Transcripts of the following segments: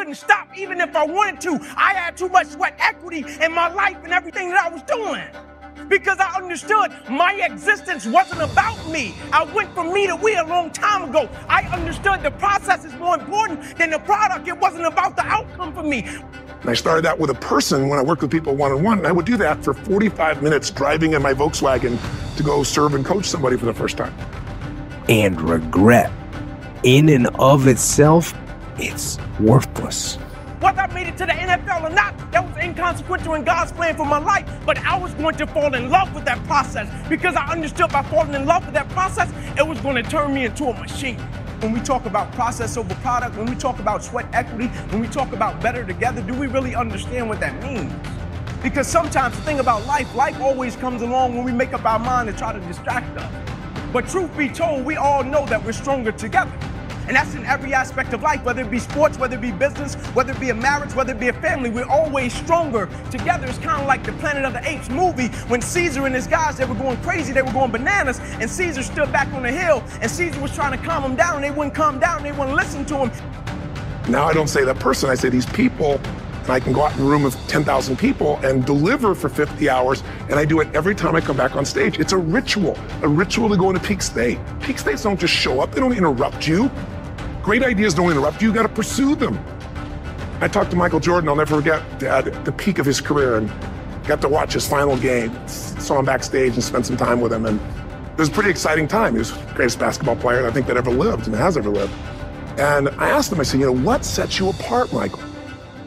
couldn't stop even if I wanted to. I had too much sweat equity in my life and everything that I was doing. Because I understood my existence wasn't about me. I went from me to we a long time ago. I understood the process is more important than the product. It wasn't about the outcome for me. And I started that with a person when I worked with people one-on-one, and I would do that for 45 minutes driving in my Volkswagen to go serve and coach somebody for the first time. And regret, in and of itself, it's worthless. Whether I made it to the NFL or not, that was inconsequential in God's plan for my life. But I was going to fall in love with that process because I understood by falling in love with that process, it was going to turn me into a machine. When we talk about process over product, when we talk about sweat equity, when we talk about better together, do we really understand what that means? Because sometimes the thing about life always comes along when we make up our mind to try to distract us. But truth be told, we all know that we're stronger together. And that's in every aspect of life, whether it be sports, whether it be business, whether it be a marriage, whether it be a family, we're always stronger together. It's kind of like the Planet of the Apes movie when Caesar and his guys, they were going crazy, they were going bananas, and Caesar stood back on the hill, and Caesar was trying to calm them down, and they wouldn't calm down, they wouldn't listen to him. Now I don't say that person, I say these people, and I can go out in a room of 10,000 people and deliver for 50 hours, and I do it every time I come back on stage. It's a ritual to go into peak state. Peak states don't just show up, they don't interrupt you. Great ideas don't interrupt you, you gotta pursue them. I talked to Michael Jordan, I'll never forget, at the peak of his career, and got to watch his final game. Saw him backstage and spent some time with him, and it was a pretty exciting time. He was the greatest basketball player I think that ever lived and has ever lived. And I asked him, I said, what sets you apart, Michael?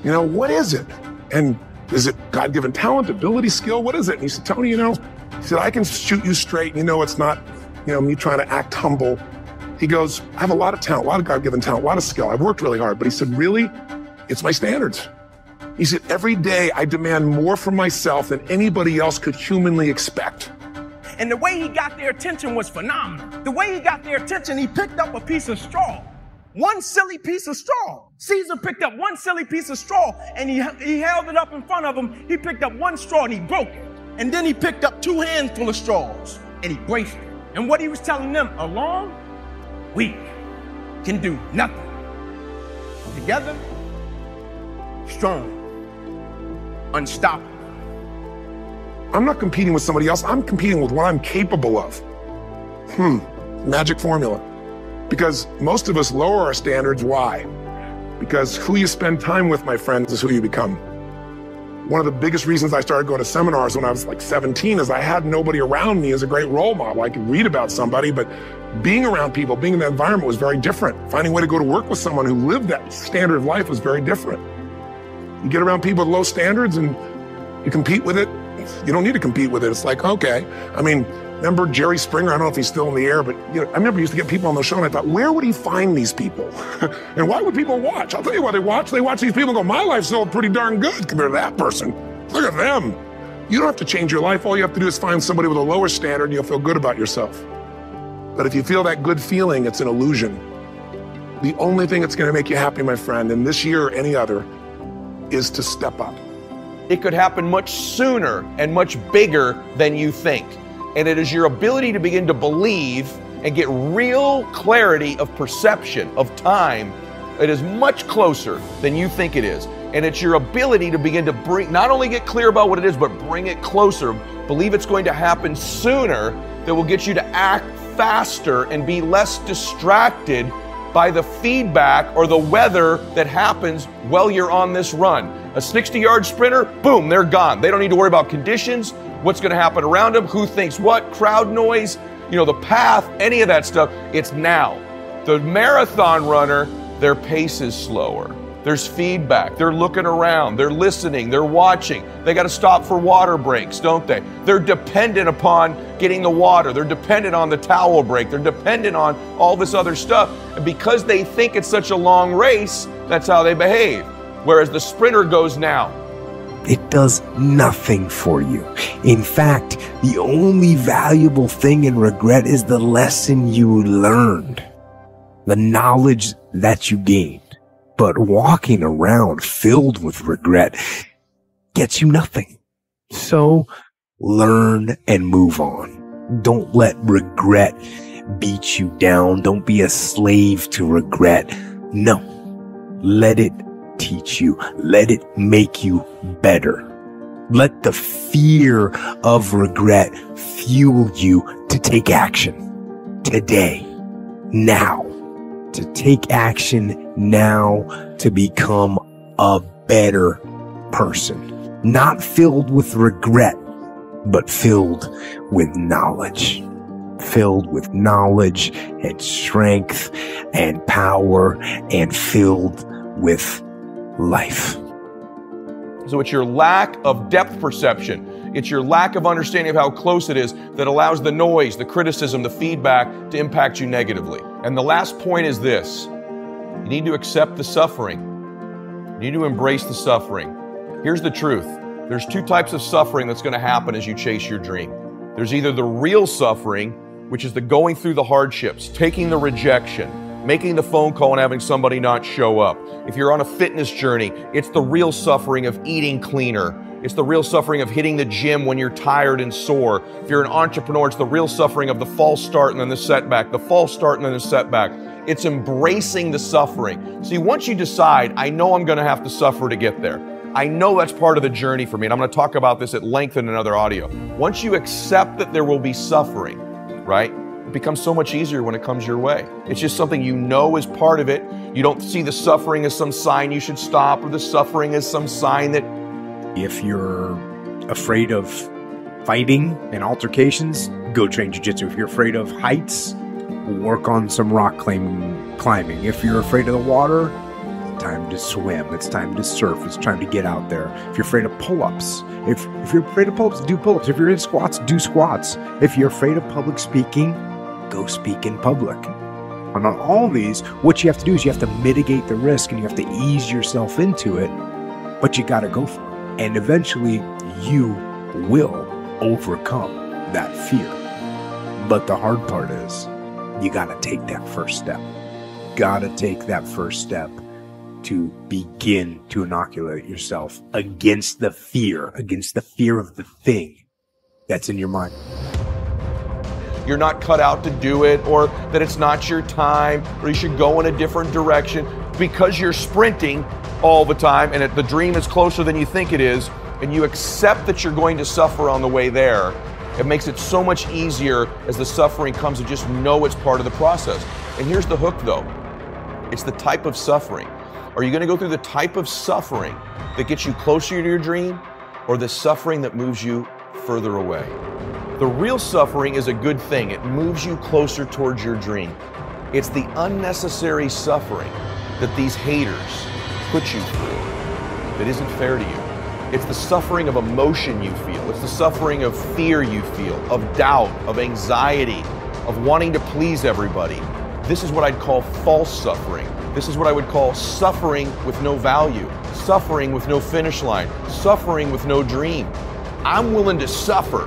What is it? And is it God-given talent, ability, skill? What is it? And he said, Tony, he said, I can shoot you straight. It's not, me trying to act humble. He goes, I have a lot of talent, a lot of God-given talent, a lot of skill. I've worked really hard. But he said, really? It's my standards. He said, every day I demand more from myself than anybody else could humanly expect. And the way he got their attention was phenomenal. The way he got their attention, he picked up a piece of straw. One silly piece of straw. Caesar picked up one silly piece of straw and he held it up in front of him. He picked up one straw and he broke it. And then he picked up 2 handfuls of straws and he braced it. And what he was telling them, alone, we can do nothing. Together, strong, unstoppable. I'm not competing with somebody else. I'm competing with what I'm capable of. Magic formula. Because most of us lower our standards. Why? Because who you spend time with, my friends, is who you become. One of the biggest reasons I started going to seminars when I was like 17 is I had nobody around me as a great role model. I could read about somebody, but being around people, being in that environment was very different. Finding a way to go to work with someone who lived that standard of life was very different. You get around people with low standards and you compete with it. You don't need to compete with it. It's like, okay. Remember Jerry Springer? I don't know if he's still in the air, but I remember he used to get people on the show and I thought, where would he find these people? And why would people watch? I'll tell you why they watch. They watch these people and go, my life's still pretty darn good compared to that person. Look at them. You don't have to change your life. All you have to do is find somebody with a lower standard and you'll feel good about yourself. But if you feel that good feeling, it's an illusion. The only thing that's gonna make you happy, my friend, and this year or any other, is to step up. It could happen much sooner and much bigger than you think. And it is your ability to begin to believe and get real clarity of perception, of time. It is much closer than you think it is. And it's your ability to begin to not only get clear about what it is, but bring it closer. Believe it's going to happen sooner that will get you to act faster and be less distracted by the feedback or the weather that happens while you're on this run. A 60-yard sprinter, boom, they're gone. They don't need to worry about conditions, what's going to happen around them, who thinks what, crowd noise, the path, any of that stuff. It's now. The marathon runner, their pace is slower. There's feedback. They're looking around. They're listening. They're watching. They got to stop for water breaks, don't they? They're dependent upon getting the water. They're dependent on the towel break. They're dependent on all this other stuff. And because they think it's such a long race, that's how they behave. Whereas the sprinter goes now. It does nothing for you. In fact, the only valuable thing in regret is the lesson you learned, the knowledge that you gained. But walking around filled with regret gets you nothing. So learn and move on. Don't let regret beat you down. Don't be a slave to regret. No, let it teach you. Let it make you better. Let the fear of regret fuel you to take action today, now, to take action now to become a better person, not filled with regret, but filled with knowledge and strength and power and filled with life. So it's your lack of depth perception. It's your lack of understanding of how close it is that allows the noise, the criticism, the feedback to impact you negatively. And the last point is this: you need to accept the suffering. You need to embrace the suffering. Here's the truth. There's two types of suffering that's going to happen as you chase your dream. There's either the real suffering, which is the going through the hardships, taking the rejection, making the phone call and having somebody not show up. If you're on a fitness journey, it's the real suffering of eating cleaner. It's the real suffering of hitting the gym when you're tired and sore. If you're an entrepreneur, it's the real suffering of the false start and then the setback, the false start and then the setback. It's embracing the suffering. See, once you decide, I know I'm going to have to suffer to get there. I know that's part of the journey for me, and I'm going to talk about this at length in another audio. Once you accept that there will be suffering, right? It becomes so much easier when it comes your way. It's just something you know is part of it. You don't see the suffering as some sign you should stop, or the suffering as some sign that... If you're afraid of fighting and altercations, go train jiu-jitsu. If you're afraid of heights, work on some rock climbing. If you're afraid of the water, it's time to swim. It's time to surf. It's time to get out there. If you're afraid of pull-ups, if you're afraid of pull-ups, do pull-ups. If you're in squats, do squats. If you're afraid of public speaking, go speak in public. And on all these, what you have to do is you have to mitigate the risk and you have to ease yourself into it, but you got to go for it. And eventually you will overcome that fear. But the hard part is you got to take that first step. Got to take that first step to begin to inoculate yourself against the fear of the thing that's in your mind. You're not cut out to do it, or that it's not your time, or you should go in a different direction because you're sprinting all the time and the dream is closer than you think it is, and you accept that you're going to suffer on the way there. It makes it so much easier as the suffering comes to just know it's part of the process. And here's the hook though. It's the type of suffering. Are you going to go through the type of suffering that gets you closer to your dream, or the suffering that moves you further away? The real suffering is a good thing. It moves you closer towards your dream. It's the unnecessary suffering that these haters put you through that isn't fair to you. It's the suffering of emotion you feel. It's the suffering of fear you feel, of doubt, of anxiety, of wanting to please everybody. This is what I'd call false suffering. This is what I would call suffering with no value, suffering with no finish line, suffering with no dream. I'm willing to suffer